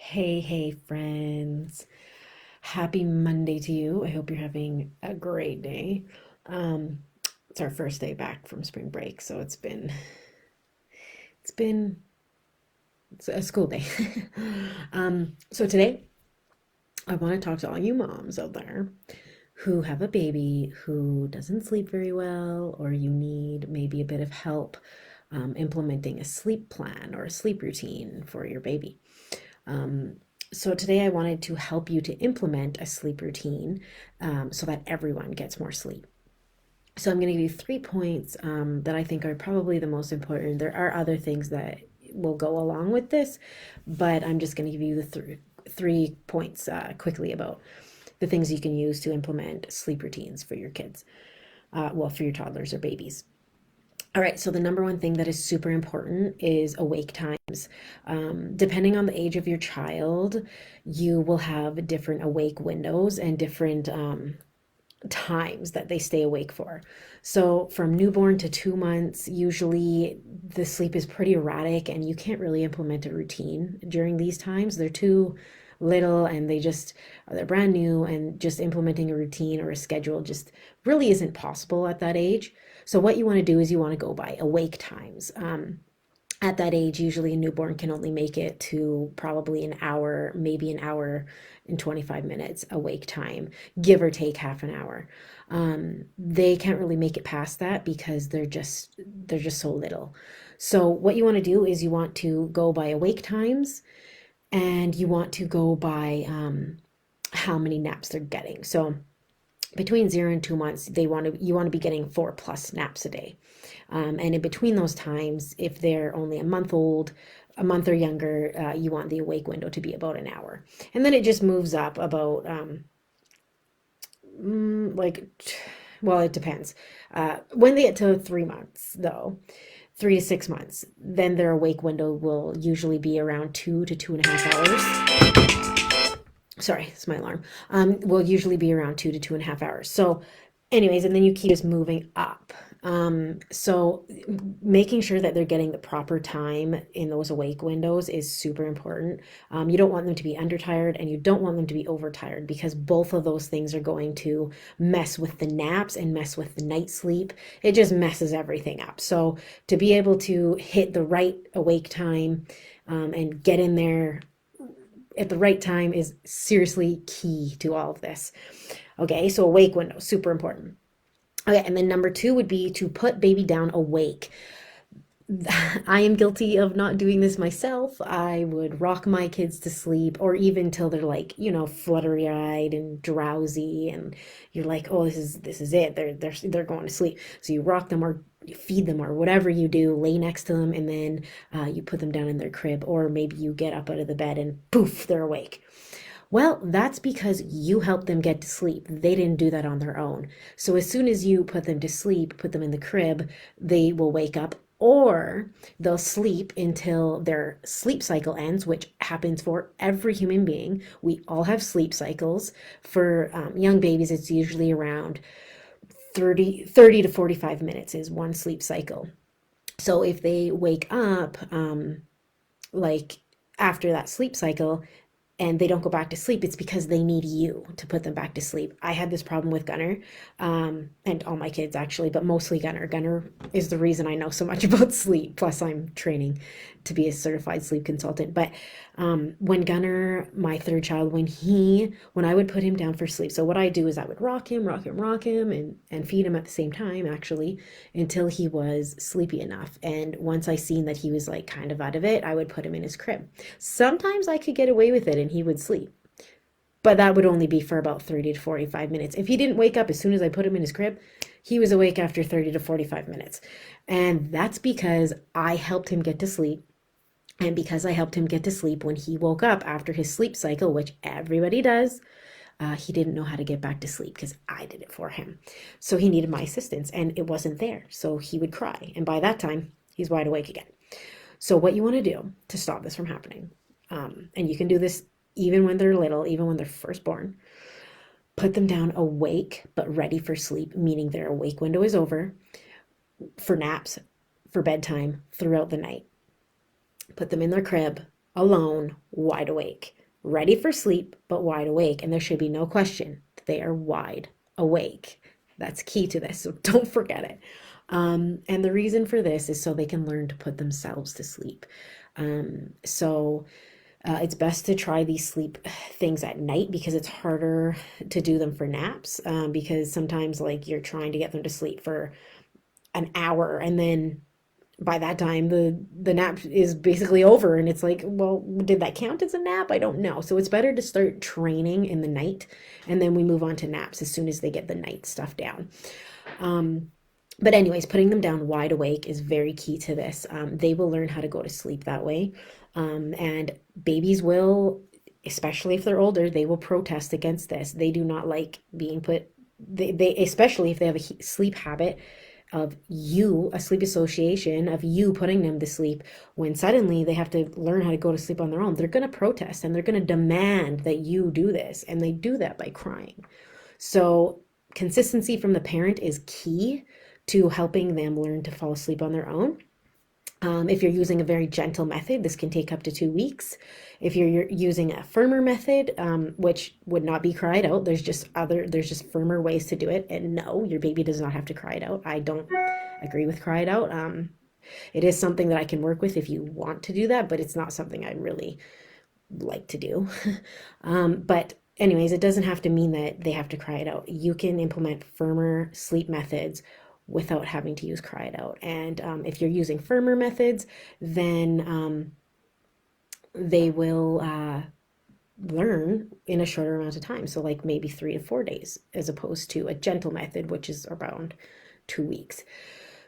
Hey, friends. Happy Monday to you. I hope you're having a great day. Um, it's our first day back from spring break, so it's been it's a school day. So today I want to talk to all you moms out there who have a baby who doesn't sleep very well, or you need maybe a bit of help implementing a sleep plan or a sleep routine for your baby. Um, so today I wanted to help you to implement a sleep routine so that everyone gets more sleep. So I'm going to give you 3 points that I think are probably the most important. There are other things that will go along with this, but I'm just going to give you the 3 points quickly about the things you can use to implement sleep routines for your kids, for your toddlers or babies. All right, so the number one thing that is super important is awake times. Depending on the age of your child, you will have different awake windows and different times that they stay awake for. So from newborn to 2 months, usually the sleep is pretty erratic and you can't really implement a routine during these times. They're too little and they're brand new, and just implementing a routine or a schedule just really isn't possible at that age. So what you want to do is you want to go by awake times. At that age, usually a newborn can only make it to probably an hour, maybe an hour and 25 minutes awake time, give or take half an hour. They can't really make it past that because they're just so little. So what you want to do is you want to go by awake times, and you want to go by how many naps they're getting. So between 0 and 2 months, you want to be getting 4+ naps a day. And in between those times, if they're only a month old, a month or younger, you want the awake window to be about an hour. And then it just moves up about like, well, it depends. When they get to 3 months, though, 3 to 6 months, then their awake window will usually be around 2 to 2.5 hours. Sorry, it's my alarm. Will usually be around 2 to 2.5 hours. So, anyways, and then you keep just moving up. So making sure that they're getting the proper time in those awake windows is super important. You don't want them to be undertired and you don't want them to be overtired, because both of those things are going to mess with the naps and mess with the night sleep. It just messes everything up. So to be able to hit the right awake time and get in there at the right time is seriously key to all of this. Okay, so awake window, super important. Okay, and then number two would be to put baby down awake. I am guilty of not doing this myself. I would rock my kids to sleep, or even till they're like, fluttery-eyed and drowsy, and you're like, oh, this is it. They're going to sleep. So you rock them or you feed them or whatever you do, lay next to them, and then you put them down in their crib, or maybe you get up out of the bed and poof, they're awake. Well, that's because you helped them get to sleep. They didn't do that on their own. So as soon as you put them to sleep, put them in the crib, they will wake up, or they'll sleep until their sleep cycle ends, which happens for every human being. We all have sleep cycles. For young babies, it's usually around 30 to 45 minutes is one sleep cycle. So if they wake up like after that sleep cycle, and they don't go back to sleep, it's because they need you to put them back to sleep. I had this problem with Gunner, and all my kids actually, but mostly Gunner. Gunner is the reason I know so much about sleep. Plus, I'm training to be a certified sleep consultant. But when Gunner, my third child, when I would put him down for sleep, so what I do is I would rock him, and feed him at the same time, actually, until he was sleepy enough. And once I seen that he was like kind of out of it, I would put him in his crib. Sometimes I could get away with it and he would sleep, but that would only be for about 30 to 45 minutes. If he didn't wake up as soon as I put him in his crib, he was awake after 30 to 45 minutes. And that's because I helped him get to sleep. And because I helped him get to sleep, when he woke up after his sleep cycle, which everybody does, he didn't know how to get back to sleep because I did it for him. So he needed my assistance and it wasn't there. So he would cry. And by that time, he's wide awake again. So what you want to do to stop this from happening, and you can do this even when they're little, even when they're first born, put them down awake but ready for sleep, meaning their awake window is over for naps, for bedtime, throughout the night. Put them in their crib, alone, wide awake, ready for sleep, but wide awake. And there should be no question that they are wide awake. That's key to this, so don't forget it. And the reason for this is so they can learn to put themselves to sleep. It's best to try these sleep things at night because it's harder to do them for naps. Because sometimes, like, you're trying to get them to sleep for an hour, and then by that time the nap is basically over, and it's like, well, did that count as a nap? I don't know. So it's better to start training in the night, and then we move on to naps as soon as they get the night stuff down. But anyways, putting them down wide awake is very key to this. They will learn how to go to sleep that way. And babies will, especially if they're older, they will protest against this. They do not like being put, they especially if they have a sleep habit of you, a sleep association of you putting them to sleep, when suddenly they have to learn how to go to sleep on their own, they're going to protest and they're going to demand that you do this. And they do that by crying. So consistency from the parent is key to helping them learn to fall asleep on their own. If you're using a very gentle method, this can take up to 2 weeks. If you're using a firmer method, which would not be cried out, there's just firmer ways to do it. And no, your baby does not have to cry it out. I don't agree with cry it out. It is something that I can work with if you want to do that, but it's not something I really like to do. But anyways, it doesn't have to mean that they have to cry it out. You can implement firmer sleep methods without having to use cry it out. And if you're using firmer methods, then they will learn in a shorter amount of time. So like maybe 3 to 4 days, as opposed to a gentle method, which is around 2 weeks.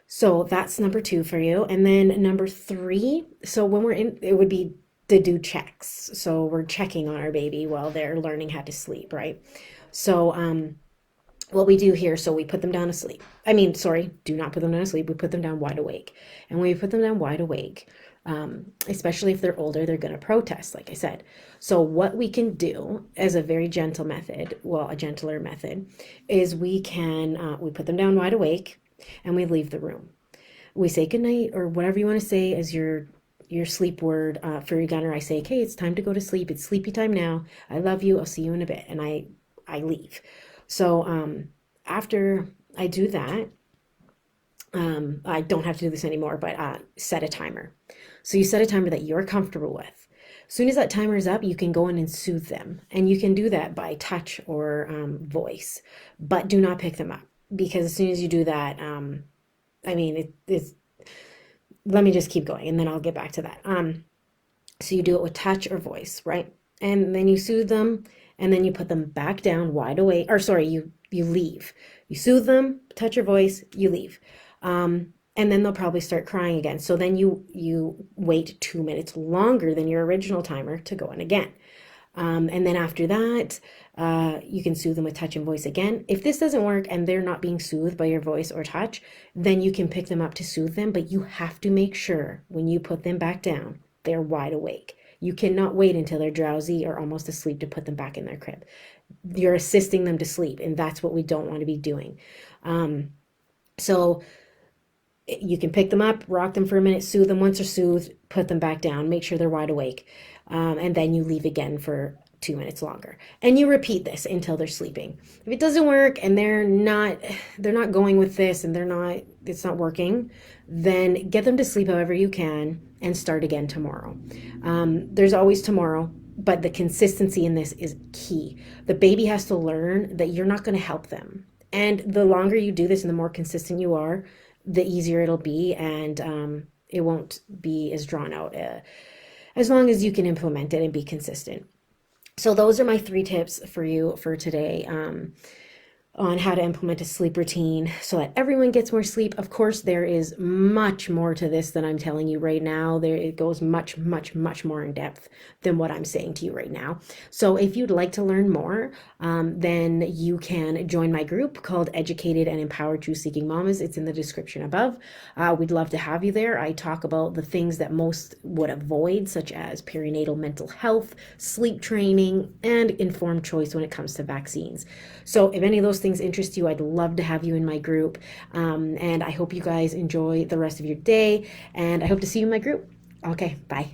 So that's number 2 for you. And then number 3, so when we're in, it would be to do checks. So we're checking on our baby while they're learning how to sleep, right? So what we do here, so we put them down to sleep. Do not put them down to sleep. We put them down wide awake. And when we put them down wide awake, especially if they're older, they're going to protest, like I said. So what we can do as a very gentle method, well, a gentler method, is we put them down wide awake and we leave the room. We say goodnight or whatever you want to say as your sleep word for your gunner. I say, okay, it's time to go to sleep. It's sleepy time now. I love you. I'll see you in a bit. And I leave. So after I do that, I don't have to do this anymore, but set a timer. So you set a timer that you're comfortable with. As soon as that timer is up, you can go in and soothe them. And you can do that by touch or voice, but do not pick them up, because as soon as you do that, it's, let me just keep going and then I'll get back to that. So you do it with touch or voice, right? And then you soothe them, and then you put them back down wide awake, or sorry, you leave. You soothe them, touch your voice, you leave. And then they'll probably start crying again. So then you wait 2 minutes longer than your original timer to go in again. And then after that, you can soothe them with touch and voice again. If this doesn't work and they're not being soothed by your voice or touch, then you can pick them up to soothe them, but you have to make sure when you put them back down, they're wide awake. You cannot wait until they're drowsy or almost asleep to put them back in their crib. You're assisting them to sleep, and that's what we don't want to be doing. So you can pick them up, rock them for a minute, soothe them. Once they're soothed, put them back down, make sure they're wide awake, and then you leave again for 2 minutes longer. And you repeat this until they're sleeping. If it doesn't work and they're not going with this and it's not working, then get them to sleep however you can and start again tomorrow. There's always tomorrow, but the consistency in this is key. The baby has to learn that you're not going to help them. And the longer you do this and the more consistent you are, the easier it'll be, and it won't be as drawn out as long as you can implement it and be consistent. So those are my 3 tips for you for today on how to implement a sleep routine so that everyone gets more sleep. Of course, there is much more to this than I'm telling you right now. It goes much, much, much more in depth than what I'm saying to you right now. So if you'd like to learn more, then you can join my group called Educated and Empowered Truth-Seeking Mamas. It's in the description above. We'd love to have you there. I talk about the things that most would avoid, such as perinatal mental health, sleep training, and informed choice when it comes to vaccines. So if any of those things interest you, I'd love to have you in my group. And I hope you guys enjoy the rest of your day, and I hope to see you in my group. Okay, bye.